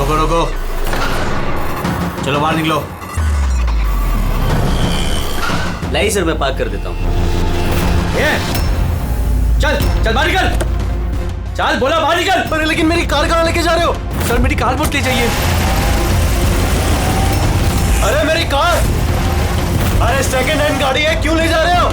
रोको रोको, चलो बाहर निकलो। नहीं सर, मैं पार्क कर देता हूँ। चल चल बाहर निकल, चल बोला बाहर निकल। अरे लेकिन मेरी कार कहाँ लेके जा रहे हो? सर मेरी कार मत ले जाइए। अरे मेरी कार, अरे सेकंड हैंड गाड़ी है, क्यों ले जा रहे हो?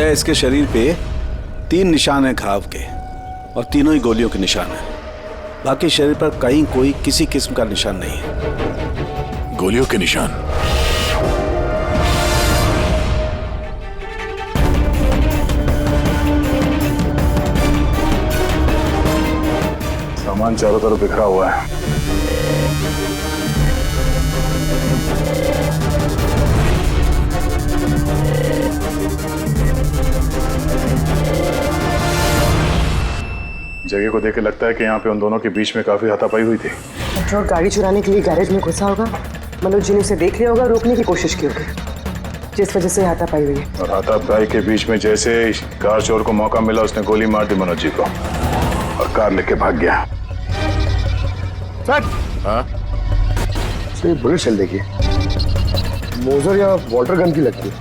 इसके शरीर पे 3 निशान है घाव के और तीनों ही गोलियों के निशान है। बाकी शरीर पर कहीं कोई किसी किस्म का निशान नहीं है। गोलियों के निशान? सामान चारों तरफ बिखरा हुआ है। जगह को देख के लगता है कि यहाँ पे उन दोनों के बीच में काफी हाथापाई हुई थी। पेट्रोल गाड़ी चुराने के लिए गैरेज में घुसा होगा। मनोज जी ने उसे देख लिया होगा, रोकने की कोशिश की होगी, जिस वजह से हाथापाई हुई है। और हाथापाई के बीच में जैसे कार चोर को मौका मिला, उसने गोली मार दी मनोज जी को और कार लेके भाग गया। हाँ? ये बुलेट शेल देखिए, मोजर या वाटर गन की लगती है।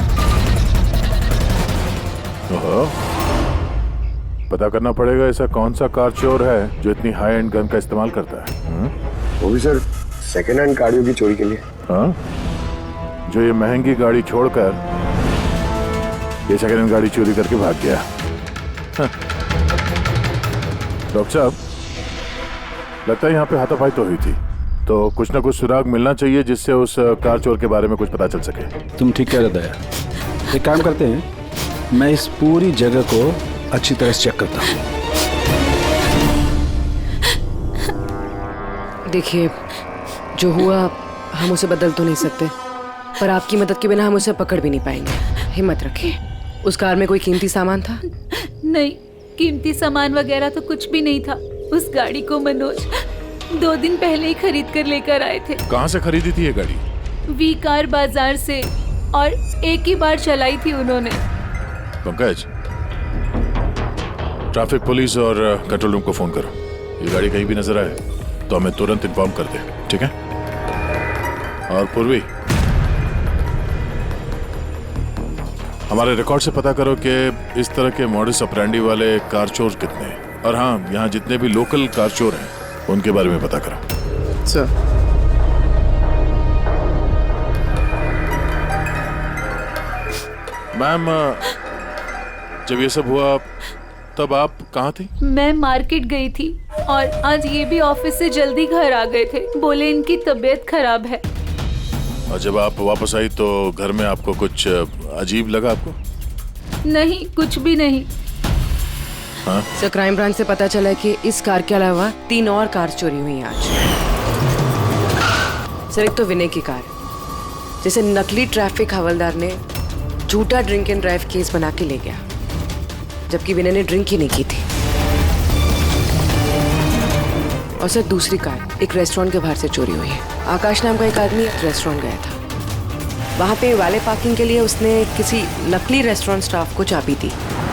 ओहो, पता करना पड़ेगा ऐसा कौन सा कार चोर है जो इतनी हाई एंड गन का इस्तेमाल करता है। वो भी सर सेकेंड हैंड गाड़ियों की चोरी के लिए। हाँ? जो ये महंगी गाड़ी छोड़कर ये सेकेंड हैंड गाड़ी चोरी करके भाग गया। हाँ। डॉक्टर साहब, लगता है यहाँ पे हाथापाई तो हुई थी, तो कुछ ना कुछ सुराग मिलना चाहिए जिससे उस कार चोर के बारे में कुछ पता चल सके। तुम ठीक कह रहे दया। एक काम करते हैं, मैं इस पूरी जगह को अच्छी तरह से चेक करता हूँ। देखिए, जो हुआ हम उसे बदल तो नहीं सकते, पर आपकी मदद के बिना हम उसे पकड़ भी नहीं पाएंगे। हिम्मत रखिए। उस कार में कोई कीमती सामान था? नहीं, कीमती सामान वगैरह तो कुछ भी नहीं था। उस गाड़ी को मनोज 2 दिन पहले ही खरीद कर लेकर आए थे। कहाँ से खरीदी थी ये गाड़ी? वी कार बाजार से, और एक ही बार चलाई थी उन्होंने। पंकज, ट्रैफिक पुलिस और कंट्रोल रूम को फोन करो। ये गाड़ी कहीं भी नजर आए तो हमें तुरंत इन्फॉर्म कर दे, ठीक है? और पूर्वी, हमारे रिकॉर्ड से पता करो कि इस तरह के मॉडस ऑपरेंडी वाले कार चोर कितने हैं। और हाँ, यहाँ जितने भी लोकल कार चोर हैं उनके बारे में पता करो। सर, मैम, जब ये सब हुआ तब आप कहाँ थी? मैं मार्केट गई थी, और आज ये भी ऑफिस से जल्दी घर आ गए थे। बोले इनकी तबीयत खराब है। और जब आप वापस आई तो घर में आपको कुछ अजीब लगा आपको? नहीं, कुछ भी नहीं। हाँ? सर, क्राइम ब्रांच से पता चला कि इस कार के अलावा 3 और कार चोरी हुई हैं आज। सर, एक तो विनय की कार, जिसे नकली ट्रैफिक हवलदार ने झूठा ड्रिंक एंड ड्राइव केस बना के ले गया, जबकि विनय ने ड्रिंक ही नहीं की थी। और सर, दूसरी कार एक रेस्टोरेंट के बाहर से चोरी हुई है। आकाश नाम का एक आदमी रेस्टोरेंट गया था, वहाँ पे वाले पार्किंग के लिए उसने किसी नकली रेस्टोरेंट स्टाफ को चाबी दी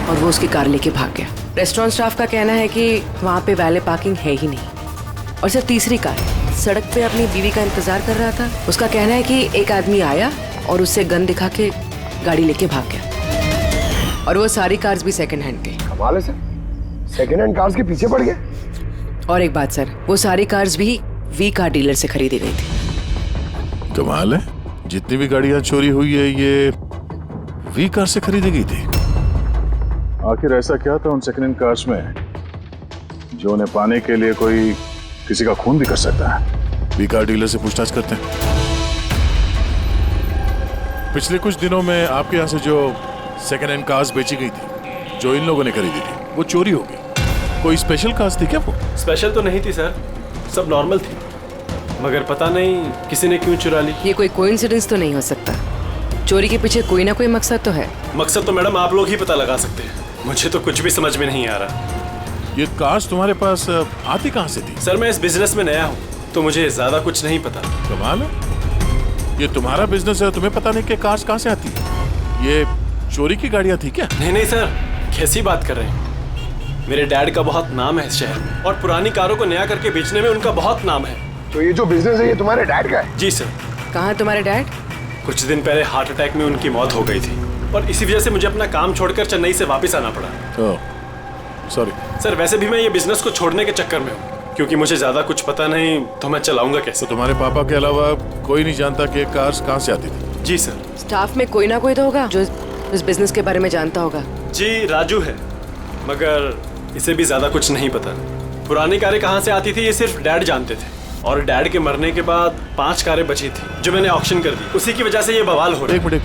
और वो उसकी कार लेके भाग गया। रेस्टोरेंट स्टाफ का कहना है कि वहाँ पे वाले पार्किंग है ही नहीं। और सर, तीसरी कार सड़क पे अपनी बीवी का इंतजार कर रहा था। उसका कहना है कि एक आदमी आया और उससे गन दिखा के गाड़ी लेके भाग गया। और वो सारी कार्स भी सेकंड हैंड थे। कमाल है सर, सेकेंड हैंड कार्स के पीछे पड़ गए। और एक बात सर, वो सारी कार्स भी वी कार डीलर से खरीदी गई थी। कमाल है, जितनी भी गाड़ियां चोरी हुई है ये वी कार से खरीदी गई थी। आखिर ऐसा क्या था उन सेकंड हैंड कार्स में जो उन्हें पाने के लिए कोई किसी का खून भी कर सकता है? वी कार डीलर से पूछताछ करते हैं। पिछले कुछ दिनों में आपके यहाँ से जो सेकंड हैंड कार्स बेची गई थी, जो इन लोगों ने खरीदी थी, वो चोरी हो गई। कोई स्पेशल कार्स थी क्या वो? स्पेशल तो नहीं थी सर, सब नॉर्मल थी, मगर पता नहीं किसी ने क्यों चुरा ली। ये कोई कोइंसिडेंस तो नहीं हो सकता। चोरी के पीछे कोई ना कोई मकसद तो है। मकसद तो मैडम आप लोग ही पता लगा सकते हैं, मुझे तो कुछ भी समझ में नहीं आ रहा। ये कार्स तुम्हारे पास आती कहाँ से थी? सर मैं इस बिजनेस में नया हूँ तो मुझे ज्यादा कुछ नहीं पता। कमाल है, ये तुम्हारा बिजनेस है, तुम्हें पता नहीं कि कार्स कहाँ से आती है? ये चोरी की गाड़ियाँ थी क्या? नहीं नहीं सर, कैसी बात कर रहे हैं? मेरे डैड का बहुत नाम है इस शहर में और पुरानी कारों को नया करके बेचने में उनका बहुत नाम है। तो ये जो बिजनेस है ये तुम्हारे डैड का है? जी सर। कहाँ है तुम्हारे डैड? कुछ दिन पहले हार्ट अटैक में उनकी मौत हो गई थी और इसी वजह से मुझे अपना काम छोड़कर चेन्नई से वापस आना पड़ा। सॉरी सर, वैसे भी मैं ये बिजनेस को छोड़ने के चक्कर में हूँ क्योंकि मुझे ज्यादा कुछ पता नहीं तो मैं चलाऊंगा कैसे। तो तुम्हारे पापा के अलावा कोई नहीं जानता कि कार्स कहाँ से आती थी? जी सर। स्टाफ में कोई ना कोई तो होगा जो इस बिजनेस के बारे में जानता होगा। जी राजू है, मगर इसे भी ज्यादा कुछ नहीं पता। पुरानी कारें कहाँ से आती थी ये सिर्फ डैड जानते थे और डैड के मरने के बाद 5 कारें बची थी जो मैंने ऑक्शन कर दी, उसी की वजह से ये बवाल हो रहा है। एक मिनट,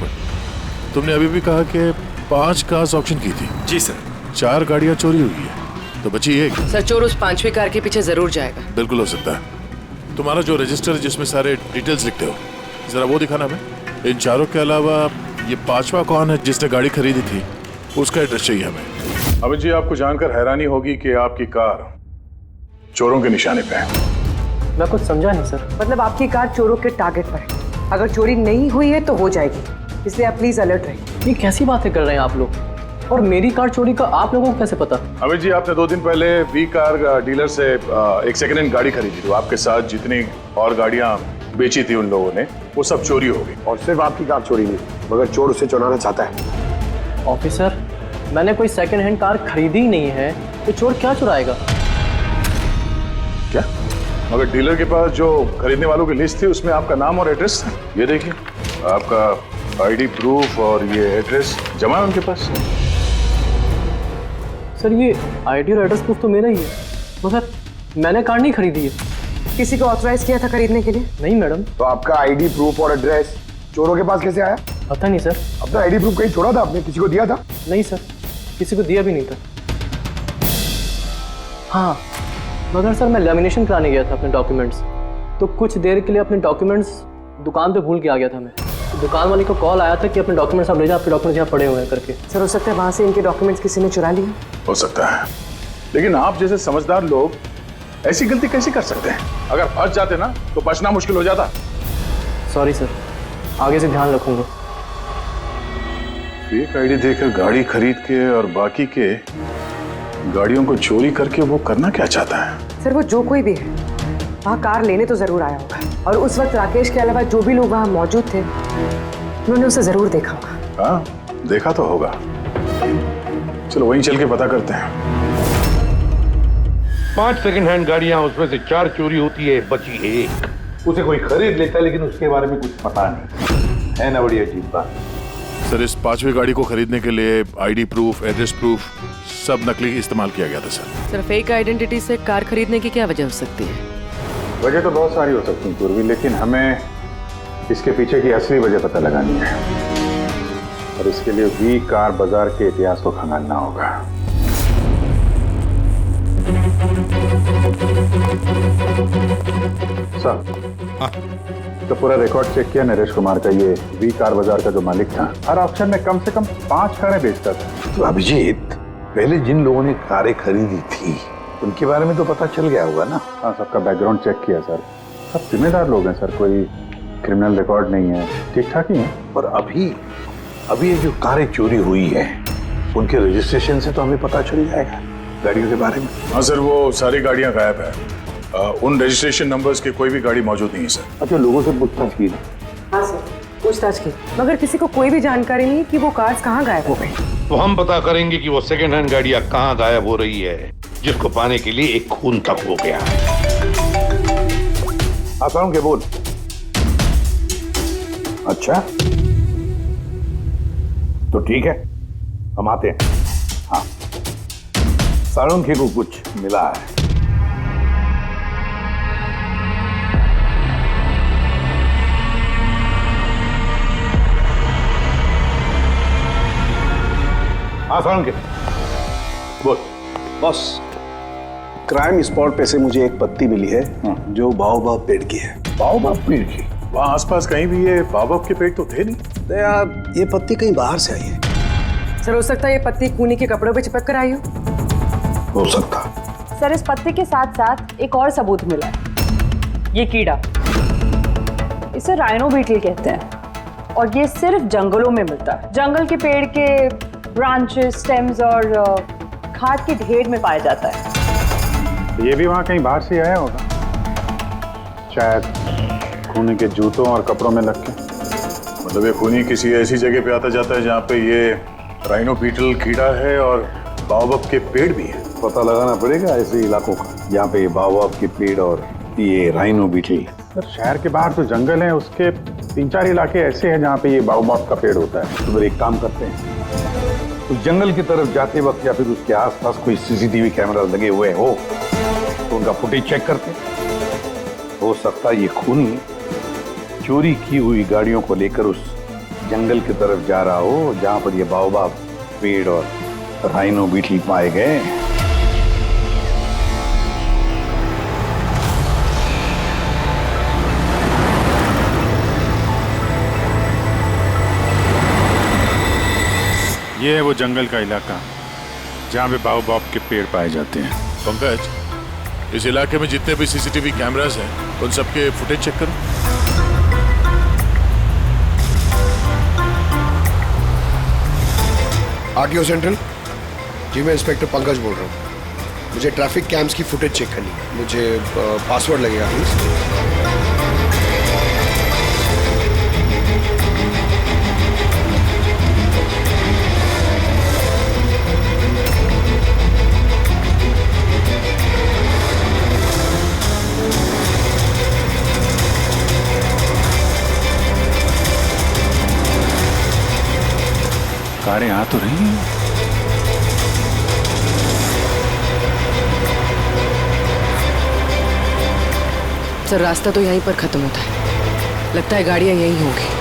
तुमने अभी भी कहा कि 5 कार्स ऑक्शन की थी। जी सर। 4 गाड़ियाँ चोरी हुई है तो बची एक। सर चोर उस 5वीं कार के पीछे जरूर जाएगा। बिल्कुल हो सकता है। तुम्हारा जो रजिस्टर जिसमें सारे डिटेल्स लिखते हो, जरा वो दिखाना हमें। इन 4 के अलावा ये 5वां कौन है जिसने गाड़ी खरीदी थी, उसका एड्रेस चाहिए हमें। अमित जी, आपको जानकर हैरानी होगी कि आपकी कार चोरों के निशाने पे है। मैं कुछ समझा नहीं सर। मतलब आपकी कार चोरों के टारगेट पर है। अगर चोरी नहीं हुई है तो हो जाएगी, इसलिए आप प्लीज अलर्ट रहिए। ये कैसी बातें कर रहे हैं आप लोग? और मेरी कार चोरी का आप लोगों को कैसे पता? अमित जी, आपने 2 दिन पहले वी कार डीलर से एक सेकंड हैंड गाड़ी खरीदी थी। आपके साथ जितनी और गाड़ियां बेची थी उन लोगों ने, वो सब चोरी हो गई। और सिर्फ आपकी कार चोरी नहीं, मगर चोर उसे चुराना चाहता है। ऑफिसर, मैंने कोई सेकंड हैंड कार खरीदी ही नहीं है, तो चोर क्या चुराएगा? क्या? मगर डीलर के पास जो खरीदने वालों की लिस्ट थी उसमें आपका नाम और एड्रेस था। ये देखिए, आपका आईडी प्रूफ और ये एड्रेस जमा है उनके पास। सर ये आईडी और एड्रेस प्रूफ तो मेरा ही है, मगर मैंने कार नहीं खरीदी है। किसी को ऑथराइज किया था खरीदने के लिए? नहीं मैडम। तो आपका आईडी प्रूफ और एड्रेस चोरों के पास कैसे आया? पता नहीं सर। अपना आईडी प्रूफ कहीं छोड़ा था आपने? किसी को दिया था? नहीं सर, किसी को दिया भी नहीं था। हाँ, मगर सर मैं लेमिनेशन कराने गया था अपने डॉक्यूमेंट्स, तो कुछ देर के लिए अपने डॉक्यूमेंट्स दुकान पे भूल के आ गया था मैं। तो दुकान वाले को कॉल आया था कि अपने डॉक्यूमेंट्स आप ले जाओ, आपके डॉक्यूमेंट्स यहाँ पड़े हुए हैं करके। सर हो सकता है वहाँ से इनके डॉक्यूमेंट्स किसी ने चुरा लिए। हो सकता है, लेकिन आप जैसे समझदार लोग ऐसी गलती कैसे कर सकते हैं? अगर फंस जाते ना तो बचना मुश्किल हो जाता। सॉरी सर, आगे से ध्यान रखूंगा। फेक आईडी देकर गाड़ी खरीद के और बाकी के गाड़ियों को चोरी करके वो करना क्या चाहता है? सर वो जो कोई भी है वहाँ कार लेने तो जरूर आया होगा, और उस वक्त राकेश के अलावा जो भी लोग वहाँ मौजूद थे उन्होंने उसे जरूर देखा होगा। हाँ, देखा तो होगा। चलो वहीं चल के पता करते हैं। 5 सेकंड हैंड गाड़ियां, उसमें से 4 चोरी होती है, बची एक। उसे कोई खरीद लेता है लेकिन उसके बारे में कुछ पता नहीं है ना। बड़ी अजीब बात। सर इस 5वीं गाड़ी को खरीदने के लिए आईडी प्रूफ, एड्रेस प्रूफ सब नकली इस्तेमाल किया गया था सर। सर फेक आइडेंटिटी से कार खरीदने की क्या वजह हो सकती है? वजह तो बहुत सारी हो सकती है पूर्वी, लेकिन हमें इसके पीछे की असली वजह पता लगानी है और इसके लिए वी कार बाजार के इतिहास को खंगालना होगा। सर, तो पूरा रिकॉर्ड चेक किया नरेश कुमार का। ये वी कार बाजार का जो मालिक था, हर ऑक्शन में कम से कम 5 कारें बेचता था। तो अभिजीत, पहले जिन लोगों ने कारें खरीदी थी उनके बारे में तो पता चल गया होगा ना? हाँ, सबका बैकग्राउंड चेक किया सर। सब जिम्मेदार लोग हैं सर, कोई क्रिमिनल रिकॉर्ड नहीं है, ठीक ठाक ही है। और अभी ये जो कारें चोरी हुई है उनके रजिस्ट्रेशन से तो हमें पता चल जाएगा गाड़ियों के बारे में। हाँ सर, वो सारी गाड़ियां गायब है। उन रजिस्ट्रेशन नंबर्स के कोई भी गाड़ी मौजूद नहीं है सर। अच्छा, लोगों से पूछताछ की? हाँ सर, पूछताछ की, मगर किसी को कोई भी जानकारी नहीं कि वो कार्स कहाँ गायब हो गई। तो हम पता करेंगे कि वो सेकंड हैंड गाड़ियां कहाँ गायब हो रही है, जिसको पाने के लिए एक खून तक हो गया। आसान के बोल। अच्छा तो ठीक है, हम आते हैं। हाँ, साळुंखे को कुछ मिला है। हाँ साळुंखे बोल। बॉस, क्राइम स्पॉट पे से मुझे एक पत्ती मिली है जो बाओबाब पेड़ की है। बाओबाब पेड़ की? वहां आसपास कहीं भी ये बाओबाब के पेड़ तो थे नहीं। यार ये पत्ती कहीं बाहर से आई है। सर हो सकता है ये पत्ती खूनी के कपड़ों पे चिपक कर आई हो सकता। सर इस पत्ते के साथ साथ एक और सबूत मिला है। ये कीड़ा, इसे राइनो बीटल कहते हैं और ये सिर्फ जंगलों में मिलता है। जंगल के पेड़ के ब्रांचेस, स्टेम्स और खाद के ढेर में पाया जाता है। ये भी वहां कहीं बाहर से आया होगा, शायद खूनी के जूतों और कपड़ों में लग के। मतलब ये खूनी किसी ऐसी जगह पे आता जाता है जहाँ पे ये राइनो बीटल कीड़ा है और बाओबाब के पेड़ भी है। पता लगाना पड़ेगा ऐसे इलाकों का जहाँ पे बाओबाब के पेड़ और ये राइनो बीटल। सर शहर के बाहर तो जंगल है, उसके 3-4 इलाके ऐसे हैं जहाँ पे ये बाओबाब का पेड़ होता है। तो फिर एक काम करते हैं, उस जंगल की तरफ जाते वक्त या फिर उसके आसपास कोई सीसीटीवी कैमरा लगे हुए हो तो उनका फुटेज चेक करते हैं। हो सकता है ये खूनी चोरी की हुई गाड़ियों को लेकर उस जंगल की तरफ जा रहा हो जहां पर ये बाओबाब पेड़ और राइनो बीटल पाए गए। ये है वो जंगल का इलाका जहाँ पे बाओबाब के पेड़ पाए जाते हैं। पंकज, इस इलाके में जितने भी सीसीटीवी कैमरास हैं उन सबके फुटेज चेक करो। आरटीओ सेंट्रल जी, मैं इंस्पेक्टर पंकज बोल रहा हूँ। मुझे ट्रैफिक कैम्स की फुटेज चेक करनी है। मुझे पासवर्ड लगेगा प्लीज। कारें आ तो रही हैं। सर रास्ता तो यहीं पर खत्म होता है, लगता है गाड़ियां यहीं होंगी।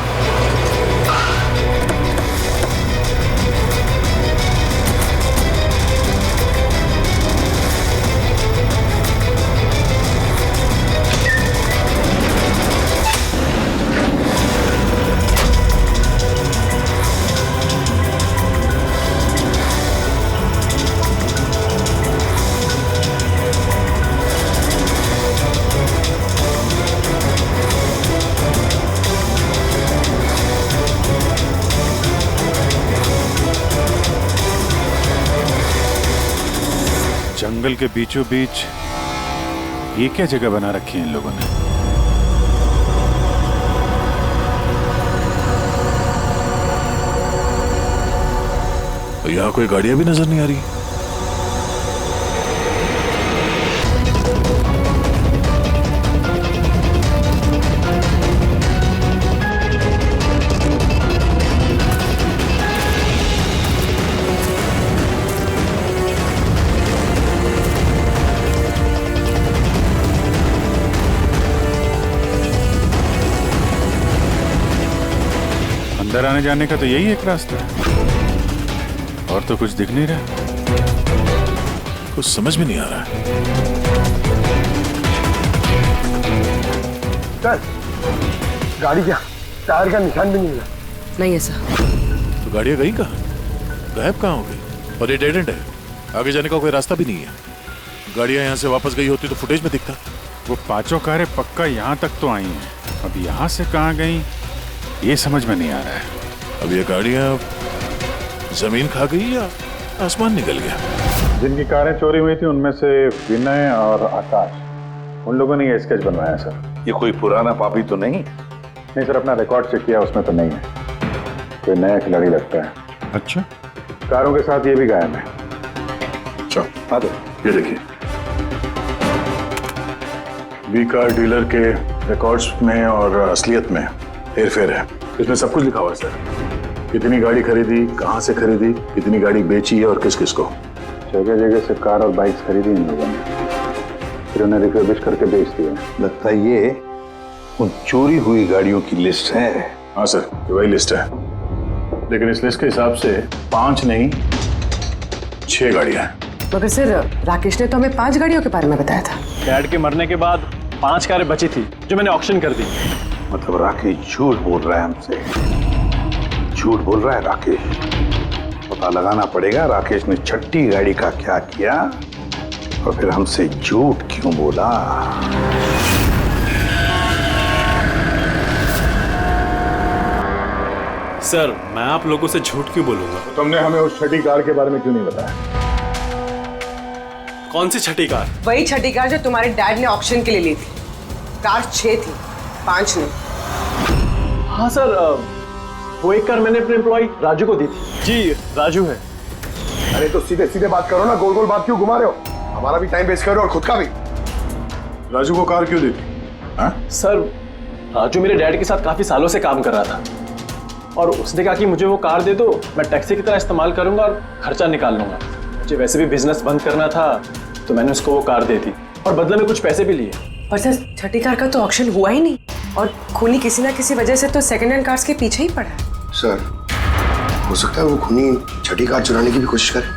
जंगल के बीचों बीच ये क्या जगह बना रखी है इन लोगों ने? तो यहाँ कोई गाड़ियां भी नजर नहीं आ रही। अंदर आने जाने का तो यही एक रास्ता है, और तो कुछ दिख नहीं रहा, कुछ समझ में नहीं आ रहा है। सर गाड़ी क्या टायर का निशान भी नहीं मिला। नहीं है सर। तो गाड़ियां गई कहाँ, गायब कहाँ हो गई? और ये डेड एंड है, आगे जाने का कोई रास्ता भी नहीं है। गाड़ियां यहाँ से वापस गई होती तो फुटेज में दिखता। वो पांचों कारें पक्का यहाँ तक तो आई हैं, अब यहाँ से कहाँ गई ये समझ में नहीं आ रहा है। अब ये गाड़ियां जमीन खा गई या आसमान निकल गया? जिनकी कारें चोरी हुई थी उनमें से विनय और आकाश, उन लोगों ने ये स्केच बनवाया सर। ये कोई पुराना पापी तो नहीं? नहीं सर, अपना रिकॉर्ड चेक किया, उसमें तो नहीं है। कोई नया खिलाड़ी लगता है। अच्छा, कारों के साथ ये भी गायब है। अच्छा आ दो, ये देखिए, वी कार डीलर के रिकॉर्ड्स में और असलियत में हेरफेर है। इसमें सब कुछ लिखा हुआ है सर, कितनी गाड़ी खरीदी, कहाँ से खरीदी, कितनी गाड़ी बेची है और किस किस को। जगह जगह से कार और बाइक्स खरीदी इन लोगों ने, फिर उन्हें रिफर्बिश करके बेच दिया। लगता है ये उन चोरी हुई गाड़ियों की लिस्ट है। हाँ सर, ये वही लिस्ट है, लेकिन इस लिस्ट के हिसाब से 5 नहीं 6 गाड़ियां हैं। मगर सर राकेश ने तो हमें 5 गाड़ियों के बारे में बताया था। डैड के मरने के बाद 5 कारें बची थी जो मैंने ऑक्शन कर दी। मतलब राकेश झूठ बोल रहा है हमसे, झूठ बोल रहा है राकेश। पता लगाना पड़ेगा राकेश ने छठी गाड़ी का क्या किया और फिर हमसे झूठ क्यों बोला। सर मैं आप लोगों से झूठ क्यों बोलूंगा? तुमने हमें उस छठी कार के बारे में क्यों नहीं बताया? कौन सी छठी कार? वही छठी कार जो तुम्हारे डैड ने ऑक्शन के लिए ली थी। कार 6 थी, 5 नहीं। हाँ सर, वो एक कार मैंने अपने एम्प्लॉय राजू को दी थी। जी राजू है। अरे तो सीधे सीधे बात करो ना, गोल गोल बात क्यों घुमा रहे हो? हमारा भी टाइम वेस्ट कर रहे हो और खुद का भी। राजू को कार क्यों दी थी? सर राजू मेरे डैड के साथ काफी सालों से काम कर रहा था और उसने कहा कि मुझे वो कार दे दो, मैं टैक्सी की तरह इस्तेमाल करूंगा और खर्चा निकाल लूंगा। मुझे वैसे भी बिजनेस बंद करना था तो मैंने उसको वो कार दे दी और बदले में कुछ पैसे भी लिए। पर सर छठी कार का तो ऑक्शन हुआ ही नहीं और खूनी किसी ना किसी वजह से तो सेकंड हैंड कार्स के पीछे ही पड़ा है। सर हो सकता है वो खूनी छठी कार चुराने की भी कोशिश करे।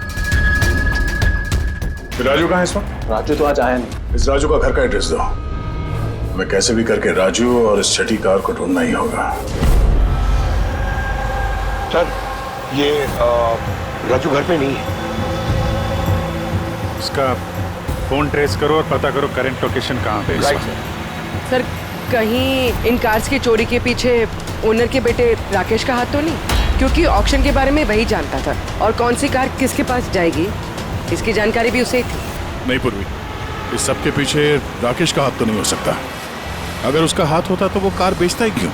राजू कहाँ है इस वक्त? राजू तो आज आया नहीं। इस राजू का घर का एड्रेस दो, मैं कैसे भी करके राजू और इस छठी कार को ढूंढना ही होगा। सर ये राजू घर पे नहीं है। उसका फोन ट्रेस करो और पता करो करंट लोकेशन कहाँ पे है इस वक्त। सर कहीं इन कार्स की चोरी के पीछे ओनर के बेटे राकेश का हाथ तो नहीं? क्योंकि ऑक्शन के बारे में वही जानता था और कौन सी कार किसके पास जाएगी इसकी जानकारी भी उसे ही थी। नहीं पूर्वी, इस सब के पीछे राकेश का हाथ तो नहीं हो सकता। अगर उसका हाथ होता तो वो कार बेचता ही क्यों?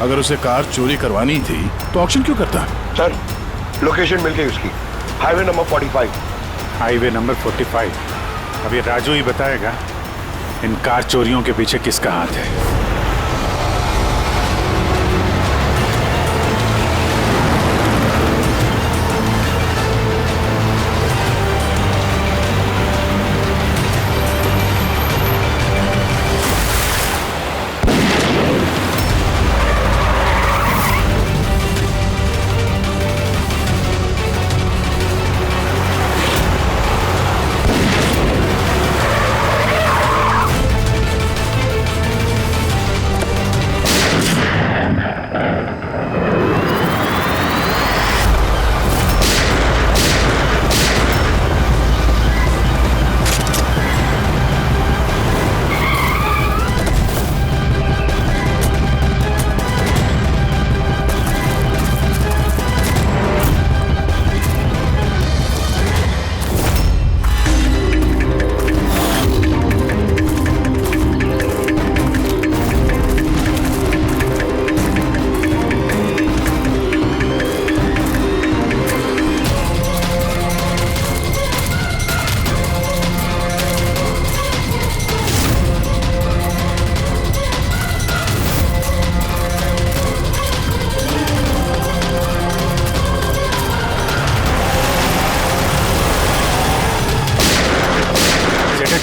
अगर उसे कार चोरी करवानी थी तो ऑक्शन क्यों करता? सर लोकेशन मिल गई उसकी, हाईवे नंबर 45। Highway number 45। अब ये राजू ही बताएगा इन कार चोरियों के पीछे किसका हाथ है।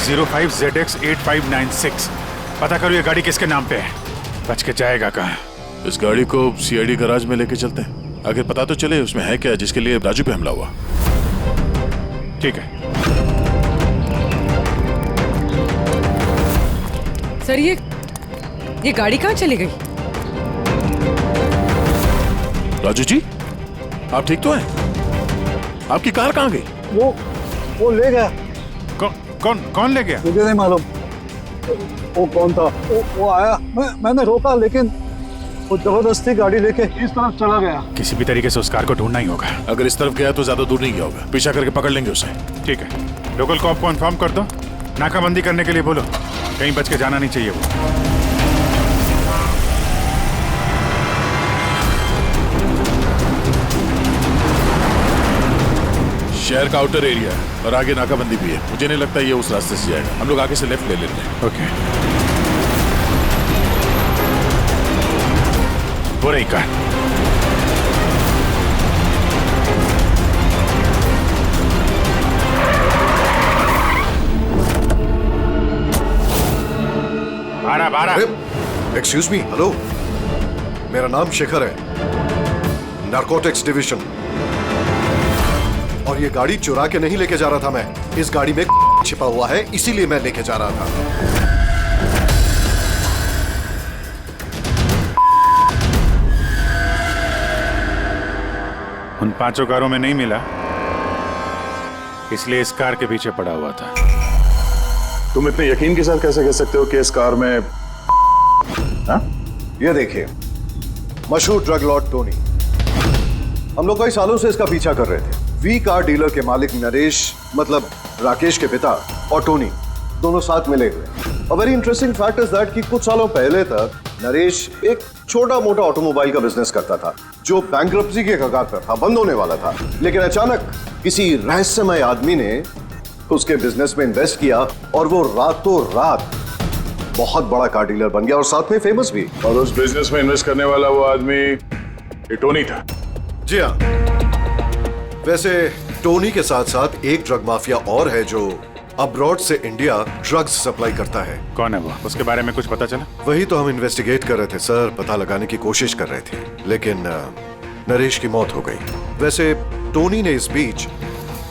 ZX05 ZX8596। पता करो ये गाड़ी किसके नाम पे है। बच के जाएगा कहाँ? इस गाड़ी को सीआईडी गैराज में लेके चलते हैं, आखिर पता तो चले उसमें है क्या जिसके लिए राजू पे हमला हुआ। ठीक है सर ये गाड़ी कहाँ चली गई? राजू जी आप ठीक तो हैं? आपकी कार कहाँ गई? वो ले गया। कौन ले गया? मुझे नहीं मालूम वो कौन था। वो आया, मैंने रोका लेकिन वो जबरदस्ती गाड़ी लेके इस तरफ चला गया। किसी भी तरीके से उस कार को ढूंढना ही होगा। अगर इस तरफ गया तो ज्यादा दूर नहीं गया होगा, पीछा करके पकड़ लेंगे उसे। ठीक है, लोकल कॉप को इन्फॉर्म कर दो, नाकाबंदी करने के लिए बोलो, कहीं बच के जाना नहीं चाहिए वो। शहर का आउटर एरिया है और आगे नाकाबंदी भी है। मुझे नहीं लगता ये उस रास्ते से जाएगा। हम लोग आगे से लेफ्ट ले लेते हैं। ओके, वो रही कार। एक्सक्यूज मी, हेलो, मेरा नाम शेखर है, नारकोटिक्स डिवीजन। और ये गाड़ी चुरा के नहीं लेके जा रहा था मैं, इस गाड़ी में छिपा हुआ है, इसीलिए मैं लेके जा रहा था। उन 5 कारों में नहीं मिला, इसलिए इस कार के पीछे पड़ा हुआ था। तुम इतने यकीन के साथ कैसे कह सकते हो कि इस कार में ये देखिए, मशहूर ड्रग लॉर्ड टोनी, हम लोग कई सालों से इसका पीछा कर रहे थे। वी कार डीलर के मालिक नरेश, मतलब राकेश के पिता, और टोनी दोनों साथ मिले हुए। और very interesting fact is that कि कुछ सालों पहले तक नरेश एक छोटा मोटा ऑटोमोबाइल का बिजनेस करता था जो बैंक्रप्सी के कगार पर था, बंद होने वाला था। लेकिन अचानक किसी रहस्यमय आदमी ने उसके बिजनेस में इन्वेस्ट किया और वो रातों रात बहुत बड़ा कार डीलर बन गया और साथ में फेमस भी। और उस बिजनेस में इन्वेस्ट करने वाला वो आदमी ये टोनी था। जी हाँ, वैसे टोनी के साथ साथ एक ड्रग माफिया और है जो अब्रॉड से इंडिया ड्रग्स सप्लाई करता है। कौन है वो? उसके बारे में कुछ पता चला? वही तो हम इन्वेस्टिगेट कर रहे थे सर, पता लगाने की कोशिश कर रहे थे, लेकिन नरेश की मौत हो गई। वैसे टोनी ने इस बीच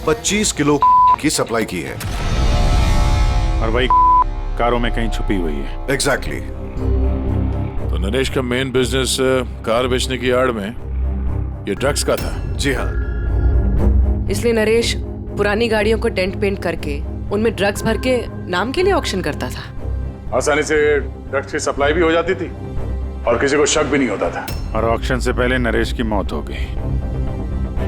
25 किलो की सप्लाई की है और वही कारों में कहीं छुपी हुई है। एग्जैक्टली। तो नरेश का मेन बिजनेस कार बेचने की आड़ में ये ड्रग्स का था। जी हाँ, इसलिए नरेश पुरानी गाड़ियों को डेंट पेंट करके उनमें ड्रग्स भर के नाम के लिए ऑक्शन करता था। आसानी से ड्रग्स की सप्लाई भी हो जाती थी और किसी को शक भी नहीं होता था। और ऑक्शन से पहले नरेश की मौत हो गई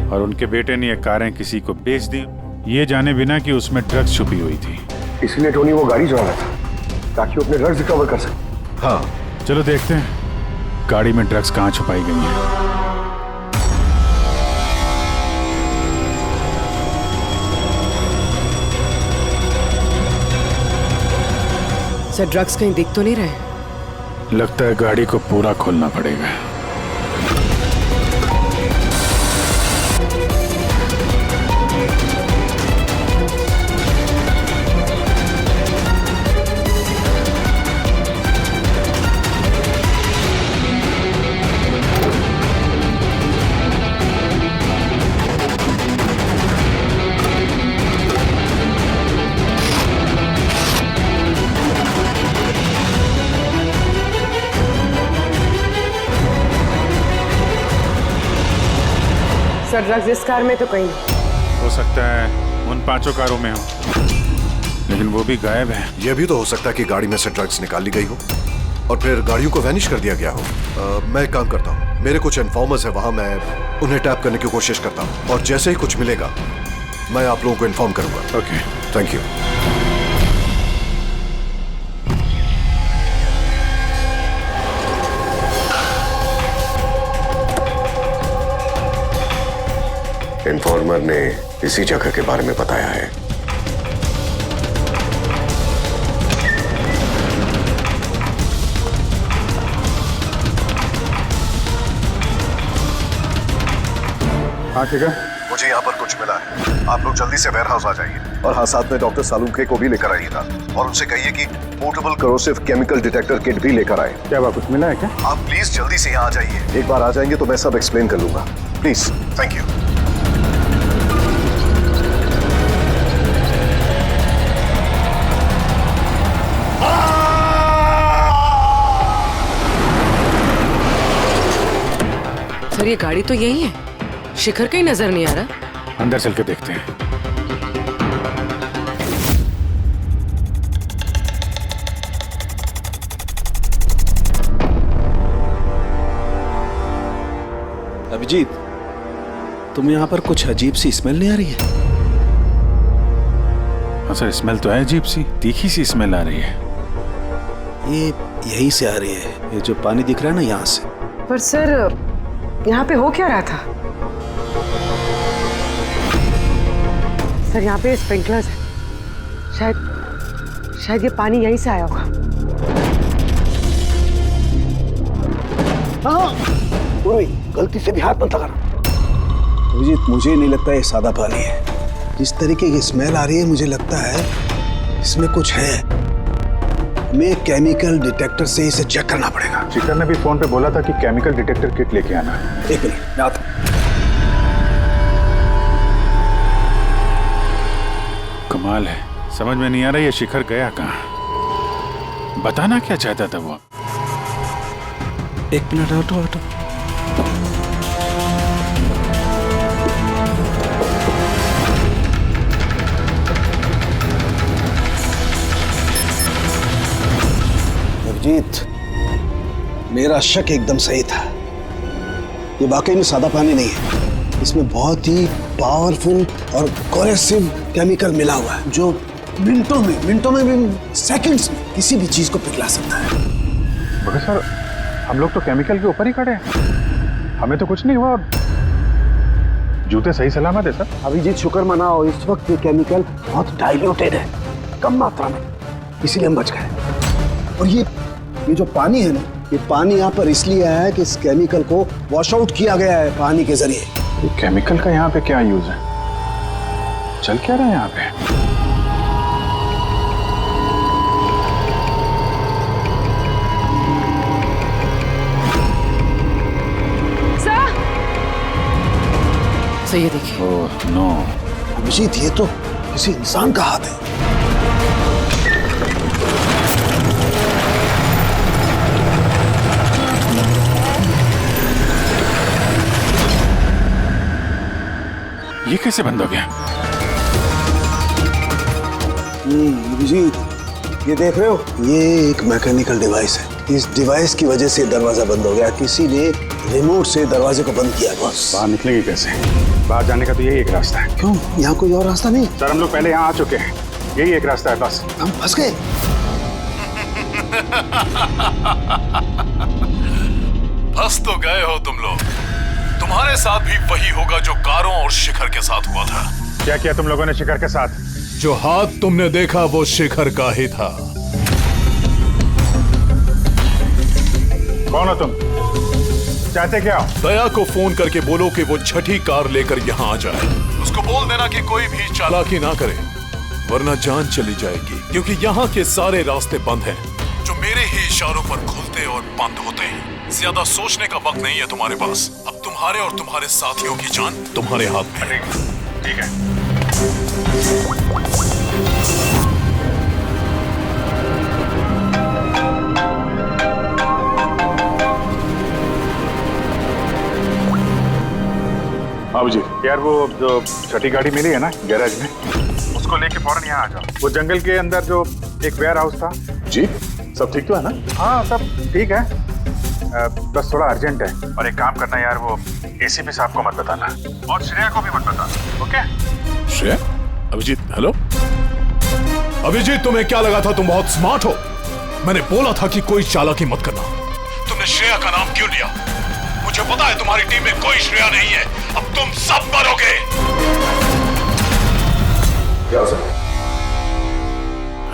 और उनके बेटे ने ये कारें किसी को बेच दी, ये जाने बिना कि उसमें ड्रग्स छुपी हुई थी। इसीलिए टोनी वो गाड़ी चुरा रहा था ताकि वो अपने ड्रग्स रिकवर कर सके। हाँ, चलो देखते हैं गाड़ी में ड्रग्स कहाँ छुपाई गई हैं। सर, ड्रग्स कहीं दिख तो नहीं रहे? लगता है गाड़ी को पूरा खोलना पड़ेगा। सर, ड्रग्स इस कार में तो कहीं नहीं। हो सकता है उन 5 कारों में हो, लेकिन वो भी गायब है। यह भी तो हो सकता है कि गाड़ी में से ड्रग्स निकाली गई हो और फिर गाड़ियों को वैनिश कर दिया गया हो। मैं एक काम करता हूँ, मेरे कुछ इन्फॉर्मर्स है वहां, मैं उन्हें टैप करने की कोशिश करता हूँ और जैसे ही कुछ मिलेगा मैं आप लोगों को इन्फॉर्म करूंगा। Okay, thank you. इन्फॉर्मर ने इसी जगह के बारे में बताया है। हाँ ठीक है, मुझे यहाँ पर कुछ मिला है, आप लोग जल्दी से वेयरहाउस आ जाइए और हाँ, साथ में डॉक्टर सालुंखे को भी लेकर आइएगा और उनसे कहिए कि portable corrosive chemical detector kit भी लेकर आए। क्या बात, कुछ मिला है क्या? आप प्लीज जल्दी से यहाँ आ जाइए। एक बार आ जाएंगे तो मैं सब एक्सप्लेन कर लूंगा, प्लीज। Thank you. सर, ये गाड़ी तो यही है, शिखर कहीं नजर नहीं आ रहा। अंदर चल के देखते हैं। अभिजीत, तुम यहाँ पर कुछ अजीब सी स्मेल नहीं आ रही है? हाँ सर, स्मेल तो है अजीब सी, तीखी सी स्मेल आ रही है। ये यहीं से आ रही है, ये जो पानी दिख रहा है ना, यहाँ से। पर सर, यहाँ पे हो क्या रहा था? सर यहाँ पे स्प्रिंकलर्स है, शायद ये पानी यहीं से आया होगा। कोई गलती से भी हाथ मत लगाना। अभिजीत, मुझे नहीं लगता ये सादा पानी है। जिस तरीके की स्मेल आ रही है मुझे लगता है इसमें कुछ है। हमें केमिकल डिटेक्टर से इसे चेक करना पड़ेगा। शिखर ने भी फोन पे बोला था कि केमिकल डिटेक्टर किट लेके आना है। 1 मिनट, मैं आता हूं। कमाल है, समझ में नहीं आ रहा ये शिखर गया कहाँ। बताना क्या चाहता था वो? 1 मिनट, हटो हटो। अभिजीत, मेरा शक एकदम सही था। ये वाकई में सादा पानी नहीं है। इसमें बहुत ही पावरफुल और कोरेसिव केमिकल मिला हुआ है जो मिनटों में भी, सेकंड्स में किसी भी चीज को पिघला सकता है। मगर सर, हम लोग तो केमिकल के ऊपर ही खड़े हैं, हमें तो कुछ नहीं हुआ। जूते सही सलामत है सर। अभिजीत, शुक्र मनाओ, इस वक्त ये केमिकल बहुत डाइल्यूटेड है, कम मात्रा में, इसीलिए हम बच गए। और ये जो पानी है ना, ये पानी यहाँ पर इसलिए आया है कि इस केमिकल को वॉश आउट किया गया है पानी के जरिए। ये केमिकल का यहाँ पे क्या यूज है? चल क्या रहा है यहाँ पे? सर ये देखिए। Oh no. अभिजीत, ये तो किसी इंसान का हाथ है। ये कैसे बंद हो गया? अभिजीत, ये देख रहे हो, ये एक मैकेनिकल डिवाइस है। इस डिवाइस की वजह से दरवाजा बंद हो गया। किसी ने रिमोट से दरवाजे को बंद किया। बस बाहर निकलेंगे कैसे? बाहर जाने का तो यही एक रास्ता है। क्यों, यहाँ कोई और रास्ता नहीं? सर, हम लोग पहले यहाँ आ चुके हैं, यही एक रास्ता है बस। हम फंस गए। फंस तो गए हो तुम लोग। तुम्हारे साथ भी वही होगा जो कारों और शिखर के साथ हुआ था। क्या किया तुम लोगों ने शिखर के साथ? जो हाथ तुमने देखा वो शिखर का ही था। कौन हो तुम? चाहते क्या हो? दया को फोन करके बोलो कि वो छठी कार लेकर यहाँ आ जाए। उसको बोल देना कि कोई भी चालाकी ना करे, वरना जान चली जाएगी। क्योंकि यहाँ के सारे रास्ते बंद हैं, जो मेरे ही इशारों पर खुलते और बंद होते हैं। ज्यादा सोचने का वक्त नहीं है तुम्हारे पास। अब तुम्हारे और तुम्हारे साथियों की जान तुम्हारे हाथ में है। ठीक है। अब जी यार, वो जो छठी गाड़ी मिली है ना गैराज में, उसको लेके फौरन यहाँ आ जाओ। वो जंगल के अंदर जो एक वेयर हाउस था। जी, सब ठीक तो है ना? हाँ, सब ठीक है, बस थोड़ा अर्जेंट है। और एक काम करना यार, वो एसीपी साहब को मत बताना और श्रेया को भी मत बताना, ओके? श्रेया? अभिजीत, हेलो अभिजीत, तुम्हें क्या लगा था तुम बहुत स्मार्ट हो? मैंने बोला था कि कोई चालाकी मत करना। तुमने श्रेया का नाम क्यों लिया? मुझे पता है तुम्हारी टीम में कोई श्रेया नहीं है। अब तुम सब मरोगे। क्या सर?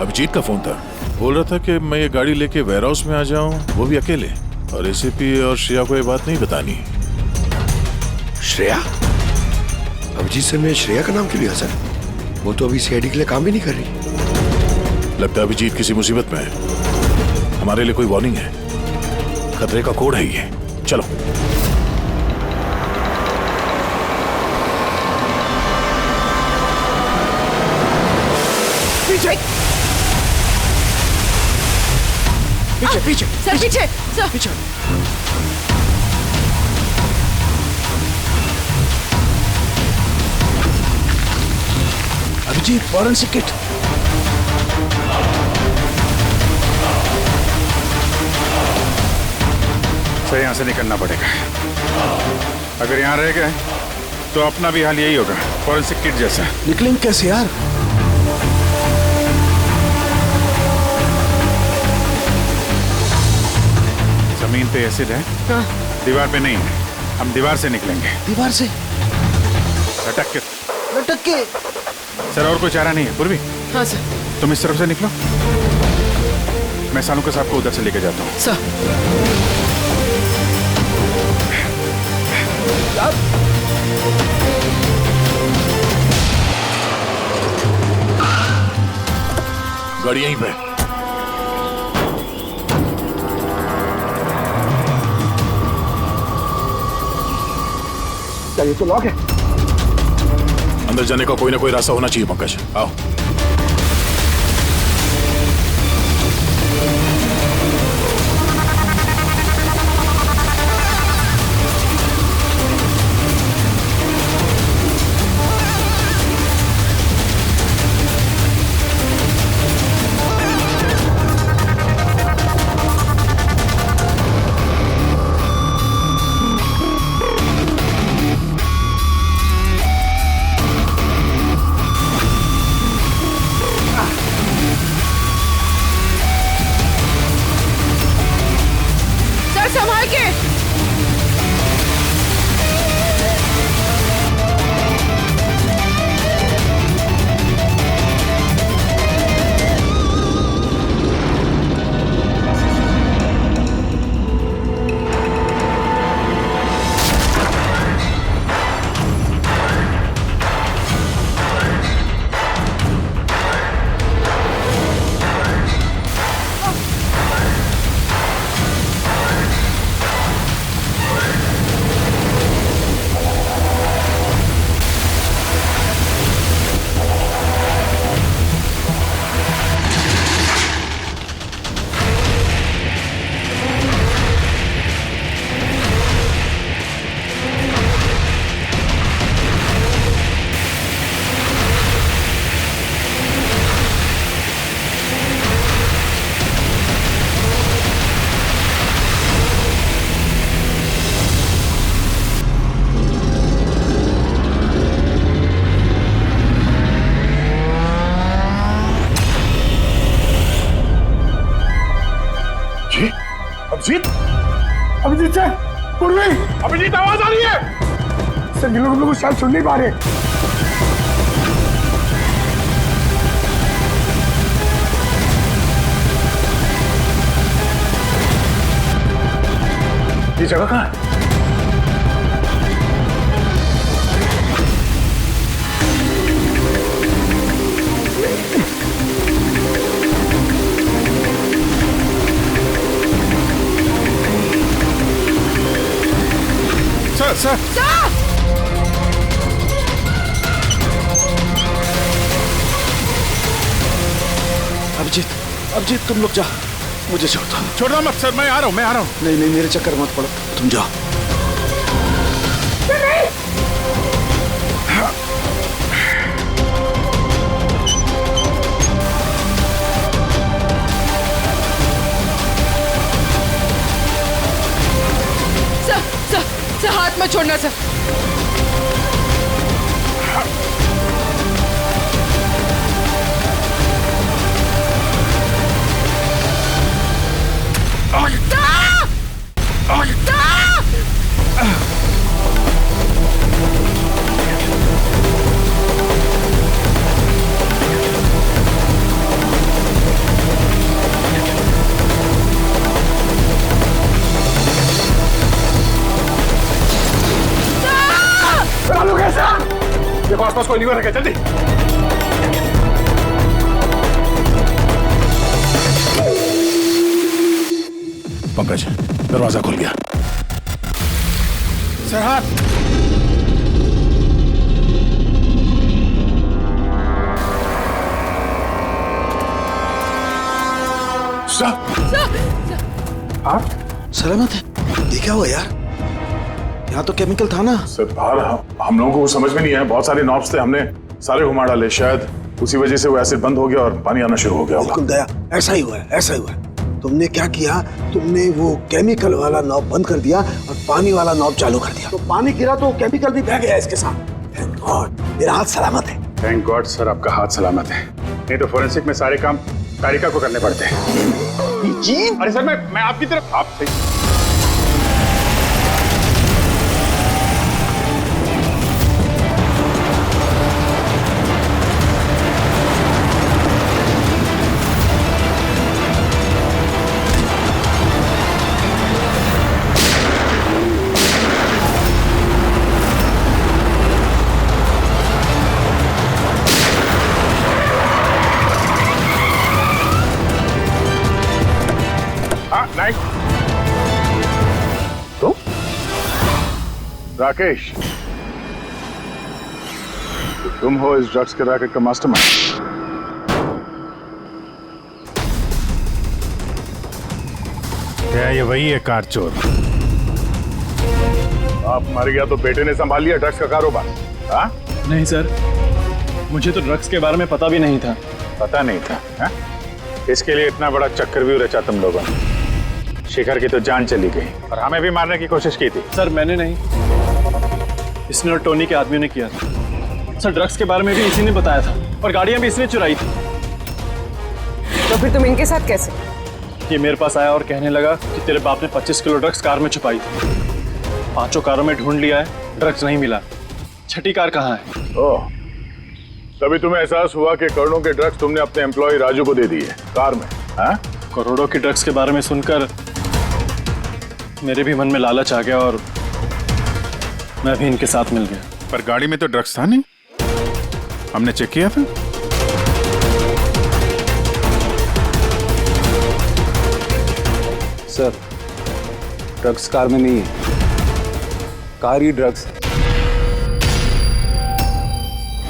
अभिजीत का फोन था, बोल रहा था कि मैं ये गाड़ी लेके वेयर हाउस में आ जाऊं, वो भी अकेले, और एसीपी और श्रेया को ये बात नहीं बतानी। श्रेया? अभिजीत सर ने श्रेया का नाम क्यों लिया सर? वो तो अभी सीआईडी के लिए काम भी नहीं कर रही। लगता है अभिजीत किसी मुसीबत में है। हमारे लिए कोई वार्निंग है, खतरे का कोड है ये। चलो। पीछे पीछे पीछे सर, पीछे सर, पीछे। Abhijit, forensic kit. सर, यहाँ से निकलना पड़ेगा। अगर यहाँ रह गए तो अपना भी हाल यही होगा, फॉरेंसिक किट जैसा। निकलेंगे कैसे यार? जमीन पे एसिड है। हाँ। दीवार पे नहीं है, हम दीवार से निकलेंगे। दीवार से? लटक के। लटक के? सर और कोई चारा नहीं है। पूर्वी, हाँ सर। तुम इस तरफ से निकलो, मैं सालुका साहब को उधर से लेके जाता हूँ। सर। गाड़ी यहीं पे। क्या ये तो लॉक है? अंदर जाने का कोई ना कोई रास्ता होना चाहिए पंकज, आओ। संभाल के। अभिजीत, अभिजीत सर, पूर्वी, अभिजीत आवाज आ रही है सर। हम लोग शायद सुन नहीं पा रहे। ये जगह कहाँ है? सर अभिजीत, अभिजीत तुम लोग जा, मुझे छोड़ दो। छोड़ना मत सर, मैं आ रहा हूँ। नहीं नहीं, मेरे चक्कर मत पड़ो, तुम जाओ। सर हाथ मत छोड़ना सर। देखो आसपास कोई नहीं रखे, जल्दी। पंकज, दरवाजा खुल गया। सर हाथ। सलामत है? ये क्या हुआ यार? यहाँ तो केमिकल था ना। सर बाहर हम लोगों को समझ में नहीं आया, बहुत सारे नॉब्स थे, हमने सारे घुमा डाले, शायद उसी वजह से वो एसिड बंद हो गया और पानी आना शुरू हो गया। बिल्कुल दया, ऐसा ही हुआ है, ऐसा ही हुआ है। तुमने क्या किया, तुमने वो केमिकल वाला नॉब बंद कर दिया और पानी वाला नॉब चालू कर दिया, तो पानी गिरा तो केमिकल भी बह गया इसके साथ। थैंक गॉड, मेरा हाथ सलामत है। थैंक गॉड सर, आपका हाथ सलामत है, नहीं तो फोरेंसिक में सारे काम कारिका को करने पड़ते हैं। जी अरे सर मैं आपकी तरफ आप सही। राकेश, तो तुम हो इस ड्रग्स के रैकेट का मास्टरमाइंड। क्या ये वही है कार चोर? आप मर गया तो बेटे ने संभाल लिया ड्रग्स का कारोबार? हाँ? नहीं सर, मुझे तो ड्रग्स के बारे में पता भी नहीं था। पता नहीं था हा? इसके लिए इतना बड़ा चक्रव्यूह रचा तुम लोगों ने। शिखर की तो जान चली गई और हमें भी मारने की कोशिश की थी। सर मैंने नहीं, इसने और टोनी के आदमियों ने किया था। सर ड्रग्स के बारे में भी इसी ने बताया था और गाड़ियां भी इसने चुराई थी। तो फिर तुम इनके साथ कैसे? ये मेरे पास आया और कहने लगा कि तेरे बाप ने 25 किलो ड्रग्स कार में छुपाई थी। 5 कारों में ढूंढ लिया है, ड्रग्स नहीं मिला। 6ठी कार कहाँ है? ओह, तभी तुम्हें एहसास हुआ कि करोड़ों के ड्रग्स तुमने अपने एम्प्लॉय राजू को दे दिए कार में। हाँ? करोड़ों की ड्रग्स के बारे में सुनकर मेरे भी मन में लालच आ गया और मैं भी इनके साथ मिल गया। पर गाड़ी में तो ड्रग्स था नहीं, हमने चेक किया था। सर, ड्रग्स कार में नहीं है, कार ही ड्रग्स है।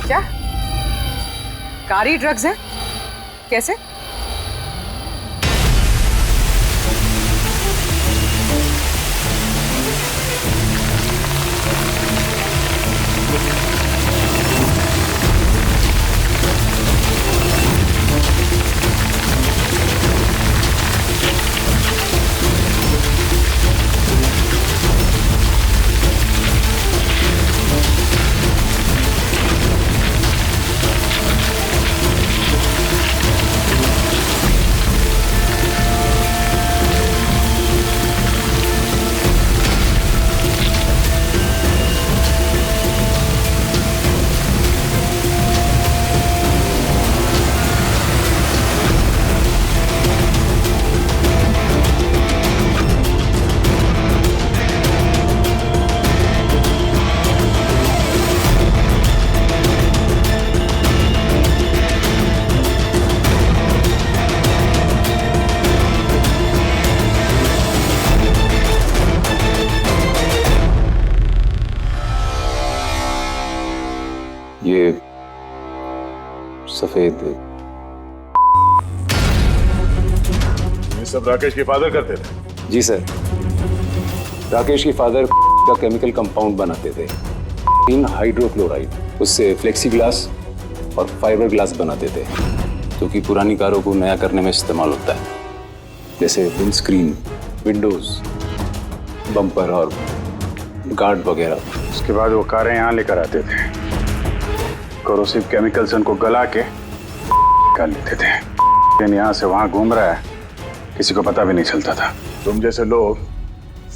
क्या? कार ही ड्रग्स है? कैसे? ये सफेद, ये सब राकेश के फादर करते थे? जी सर, राकेश के फादर का केमिकल कंपाउंड बनाते थे, हाइड्रोक्लोराइड। उससे फ्लेक्सी ग्लास और फाइबर ग्लास बनाते थे, जो कि पुरानी कारों को नया करने में इस्तेमाल होता है, जैसे विंडस्क्रीन, विंडोज, बम्पर और गार्ड वगैरह। उसके बाद वो कारें यहाँ लेकर आते थे, कोरोसिव केमिकल से उनको गला के निकाल लेते थे। लेकिन यहाँ से वहाँ घूम रहा है, किसी को पता भी नहीं चलता था। तुम जैसे लोग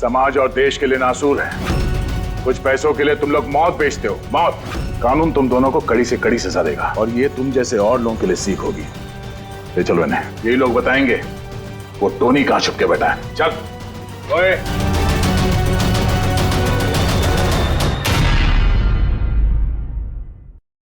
समाज और देश के लिए नासूर हैं। कुछ पैसों के लिए तुम लोग मौत बेचते हो, मौत। कानून तुम दोनों को कड़ी से कड़ी सजा देगा और ये तुम जैसे और लोगों के लिए सीख होगी। ले चलो इन्हें, यही लोग बताएंगे वो टोनी कहाँ छुप के बैठा है। चल ओए।